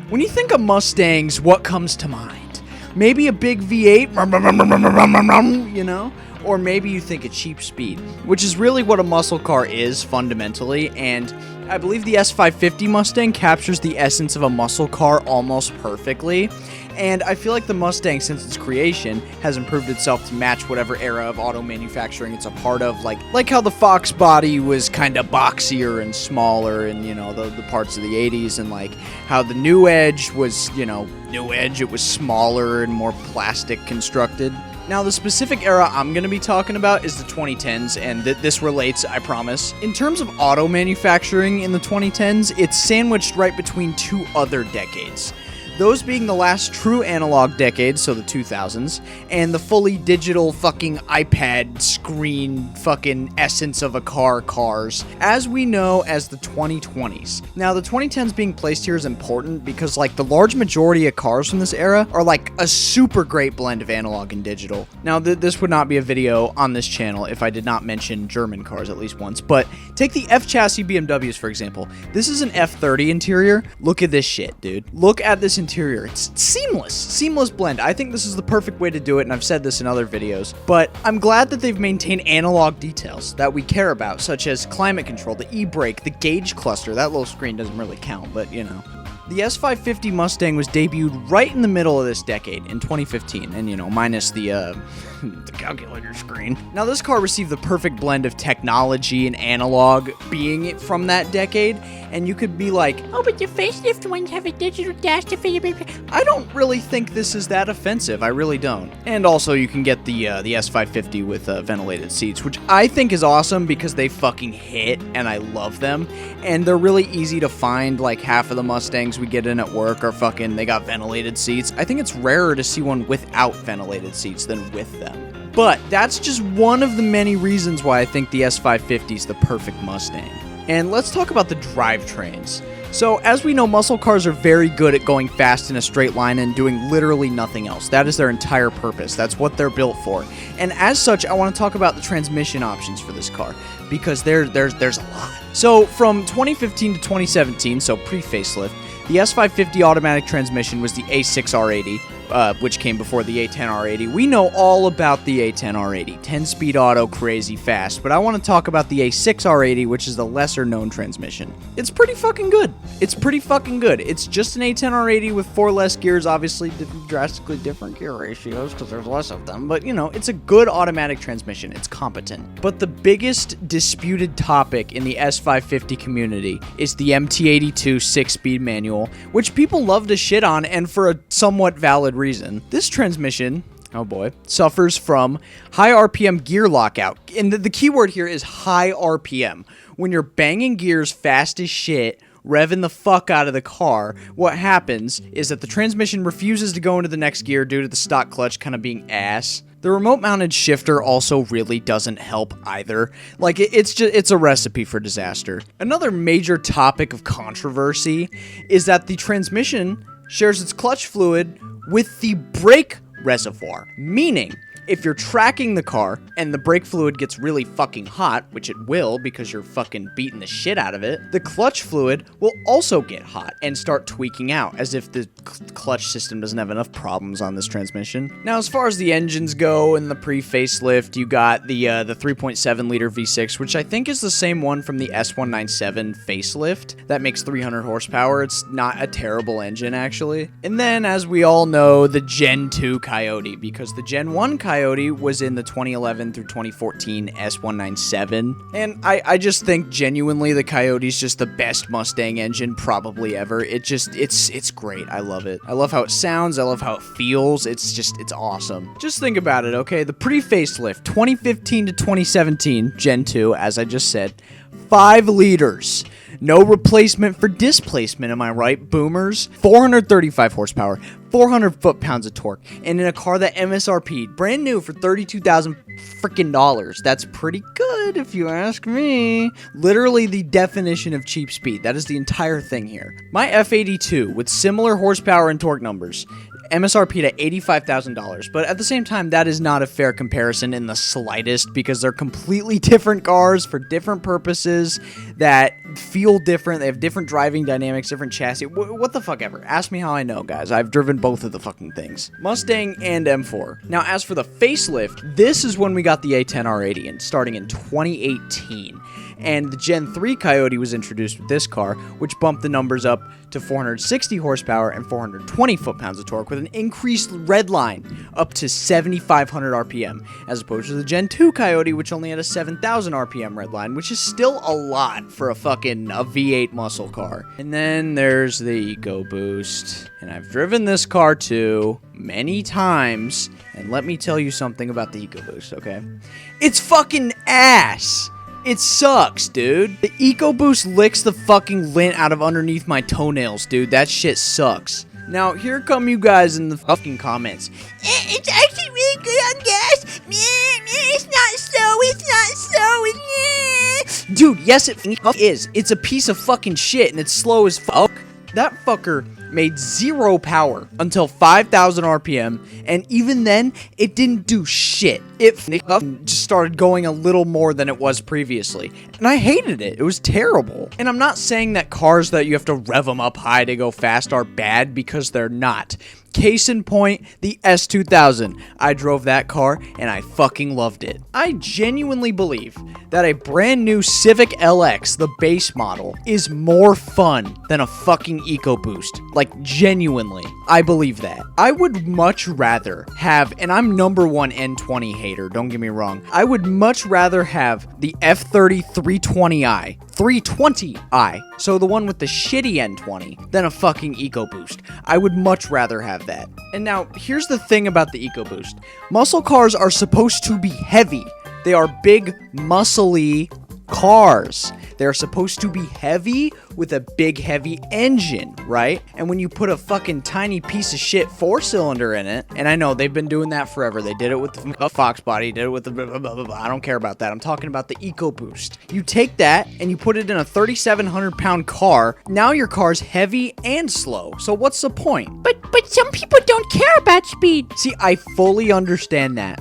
When you think of Mustangs, what comes to mind? Maybe a big V8, you know? Or maybe you think a cheap speed, which is really what a muscle car is fundamentally, and I believe the S550 Mustang captures the essence of a muscle car almost perfectly. And I feel like the Mustang, since its creation, has improved itself to match whatever era of auto manufacturing it's a part of. Like how the Fox body was kind of boxier and smaller in, the parts of the 80s. And like how the New Edge was, it was smaller and more plastic constructed. Now, the specific era I'm going to be talking about is the 2010s, and this relates, I promise. In terms of auto manufacturing in the 2010s, it's sandwiched right between two other decades. Those being the last true analog decade, so the 2000s, and the fully digital fucking iPad screen fucking essence of a cars, as we know as the 2020s. Now, the 2010s being placed here is important because, the large majority of cars from this era are, a super great blend of analog and digital. Now, this would not be a video on this channel if I did not mention German cars at least once, but take the F-chassis BMWs, for example. This is an F30 interior. Look at this shit, dude. Look at this interior. It's seamless blend. I think this is the perfect way to do it, and I've said this in other videos, but I'm glad that they've maintained analog details that we care about, such as climate control, the e-brake, the gauge cluster. That little screen doesn't really count, but The S550 Mustang was debuted right in the middle of this decade in 2015, and minus the calculator screen. Now, this car received the perfect blend of technology and analog being it from that decade, and you could be like, oh, but the facelift ones have a digital dash to figure. I don't really think this is that offensive. I really don't. And also, you can get the S550 with ventilated seats, which I think is awesome because they fucking hit, and I love them, and they're really easy to find. Like half of the Mustangs we get in at work are they got ventilated seats. I think it's rarer to see one without ventilated seats than with them. But that's just one of the many reasons why I think the S550 is the perfect Mustang. And let's talk about the drivetrains. So, as we know, muscle cars are very good at going fast in a straight line and doing literally nothing else. That is their entire purpose. That's what they're built for. And as such, I want to talk about the transmission options for this car, because there's a lot. So, from 2015 to 2017, so pre-facelift, the S550 automatic transmission was the A6R80, which came before the A10R80. We know all about the A10R80, 10-speed auto, crazy fast, but I want to talk about the A6R80, which is the lesser-known transmission. It's pretty fucking good. It's just an A10R80 with 4 less gears, obviously drastically different gear ratios because there's less of them, but it's a good automatic transmission. It's competent. But the biggest disputed topic in the S550 community is the MT82 6-speed manual, which people love to shit on, and for a somewhat valid reason. This transmission, oh boy, suffers from high RPM gear lockout. And the key word here is high RPM. When you're banging gears fast as shit, revving the fuck out of the car, what happens is that the transmission refuses to go into the next gear due to the stock clutch kind of being ass. The remote-mounted shifter also really doesn't help either. It's a recipe for disaster. Another major topic of controversy is that the transmission shares its clutch fluid with the brake reservoir, meaning if you're tracking the car and the brake fluid gets really fucking hot, which it will because you're fucking beating the shit out of it, the clutch fluid will also get hot and start tweaking out, as if the clutch system doesn't have enough problems on this transmission. Now, as far as the engines go in the pre-facelift, you got the 3.7 liter V6, which I think is the same one from the S197 facelift that makes 300 horsepower. It's not a terrible engine, actually. And then, as we all know, the Gen 2 Coyote, because the Gen 1 Coyote was in the 2011 through 2014 S197, and I just think genuinely the Coyote's just the best Mustang engine probably ever. It's great. I love it. I love how it sounds. I love how it feels. It's awesome. Just think about it, okay? The pre-facelift, 2015 to 2017, Gen 2, as I just said, 5 liters. No replacement for displacement, am I right, boomers? 435 horsepower, 400 foot-pounds of torque, and in a car that MSRP'd brand new for $32,000 freaking dollars. That's pretty good, if you ask me. Literally the definition of cheap speed. That is the entire thing here. My F82, with similar horsepower and torque numbers, MSRP'd at $85,000, but at the same time, that is not a fair comparison in the slightest because they're completely different cars for different purposes that feel different. They have different driving dynamics, different chassis. What the fuck ever. Ask me how I know, guys. I've driven both of the fucking things. Mustang and M4. Now, as for the facelift, this is when we got the A10 R80 and starting in 2018. And the Gen 3 Coyote was introduced with this car, which bumped the numbers up to 460 horsepower and 420 foot-pounds of torque with an increased redline up to 7,500 RPM, as opposed to the Gen 2 Coyote, which only had a 7,000 RPM redline, which is still a lot for a V8 muscle car. And then there's the EcoBoost, and I've driven this car too many times, and let me tell you something about the EcoBoost, okay? It's fucking ass! It sucks, dude. The EcoBoost licks the fucking lint out of underneath my toenails, dude. That shit sucks. Now, here come you guys in the fucking comments. It's actually really good on gas. It's not so. Dude, yes, it is. It's a piece of fucking shit, and it's slow as fuck. That fucker made 0 power until 5,000 RPM, and even then, it didn't do shit. It just started going a little more than it was previously, and I hated it. It was terrible. And I'm not saying that cars that you have to rev them up high to go fast are bad, because they're not. Case in point, the S2000. I drove that car, and I fucking loved it. I genuinely believe that a brand new Civic LX, the base model, is more fun than a fucking EcoBoost. Like, genuinely. I believe that. I would much rather have, and I'm #1 N20 hater, don't get me wrong. I would much rather have the F30 320i. 320i, so the one with the shitty N20, than a fucking EcoBoost. I would much rather have that. And now, here's the thing about the EcoBoost. Muscle cars are supposed to be heavy. They are big, muscly cars. They're supposed to be heavy with a big, heavy engine, right? And when you put a fucking tiny piece of shit 4-cylinder in it, and I know they've been doing that forever. They did it with the Fox body, did it with the blah, blah, blah, blah. I don't care about that. I'm talking about the EcoBoost. You take that and you put it in a 3,700-pound car. Now your car's heavy and slow. So what's the point? But some people don't care about speed. See, I fully understand that.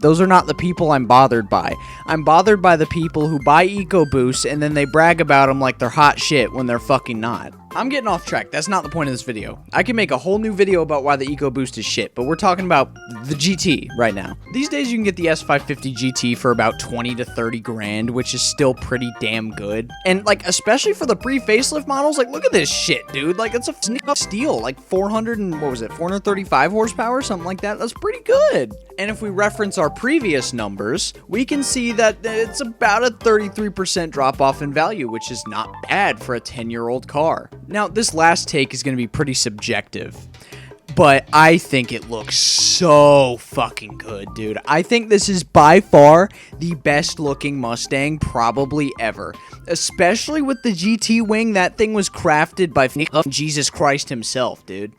Those are not the people I'm bothered by. I'm bothered by the people who buy EcoBoosts and then they brag about them like they're hot shit when they're fucking not. I'm getting off track. That's not the point of this video. I can make a whole new video about why the EcoBoost is shit, but we're talking about the GT right now. These days you can get the S550 GT for about 20 to 30 grand, which is still pretty damn good. And like, especially for the pre-facelift models, like look at this shit, dude. Like it's a steal, like 435 horsepower, something like that. That's pretty good. And if we reference our previous numbers, we can see that it's about a 33% drop off in value, which is not bad for a 10-year-old car. Now, this last take is going to be pretty subjective, but I think it looks so fucking good, dude. I think this is by far the best looking Mustang probably ever, especially with the GT wing. That thing was crafted by Jesus Christ himself, dude.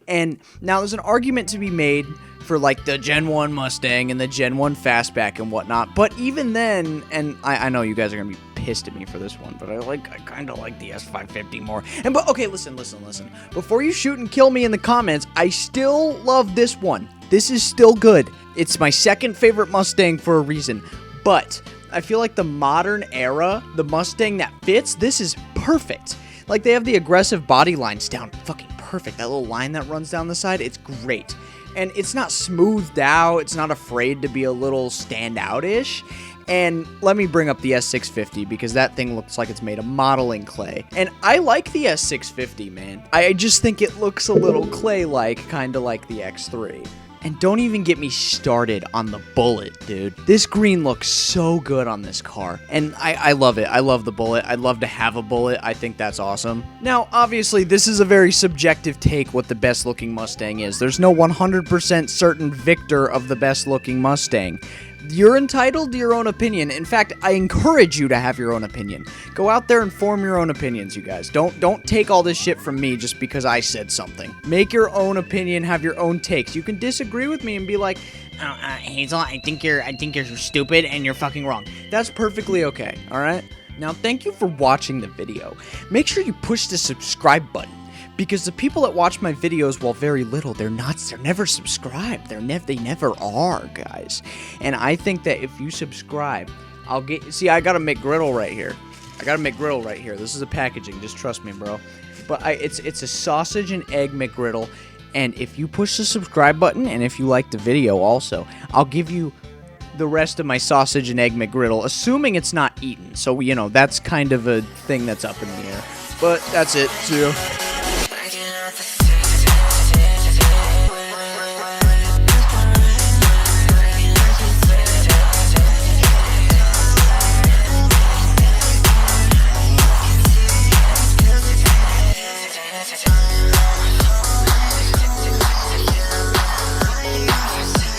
And now there's an argument to be made for like the Gen 1 Mustang and the Gen 1 Fastback and whatnot, but even then, and I know you guys are gonna be pissed at me for this one, but I kind of like the S550 more. And but okay, listen. Before you shoot and kill me in the comments, I still love this one. This is still good. It's my second favorite Mustang for a reason, but I feel like the modern era, the Mustang that fits, this is perfect. Like they have the aggressive body lines down fucking perfect. That little line that runs down the side, it's great. And it's not smoothed out. It's not afraid to be a little standout-ish. And let me bring up the S650 because that thing looks like it's made of modeling clay. And I like the S650, man. I just think it looks a little clay-like, kind of like the X3. And don't even get me started on the Bullet, dude. This green looks so good on this car. And I love it. I love the Bullet. I'd love to have a Bullet. I think that's awesome. Now, obviously, this is a very subjective take what the best looking Mustang is. There's no 100% certain victor of the best looking Mustang. You're entitled to your own opinion. In fact, I encourage you to have your own opinion. Go out there and form your own opinions, you guys. Don't take all this shit from me just because I said something. Make your own opinion, have your own takes. You can disagree with me and be like, oh, Hazel, I think you're stupid and you're fucking wrong. That's perfectly okay, all right? Now, thank you for watching the video. Make sure you push the subscribe button, because the people that watch my videos, while very little, they're never subscribed. They never are, guys. And I think that if you subscribe, I got a McGriddle right here. This is a packaging. Just trust me, bro. But it's a sausage and egg McGriddle. And if you push the subscribe button, and if you like the video also, I'll give you the rest of my sausage and egg McGriddle, assuming it's not eaten. So, that's kind of a thing that's up in the air. But that's it. See ya.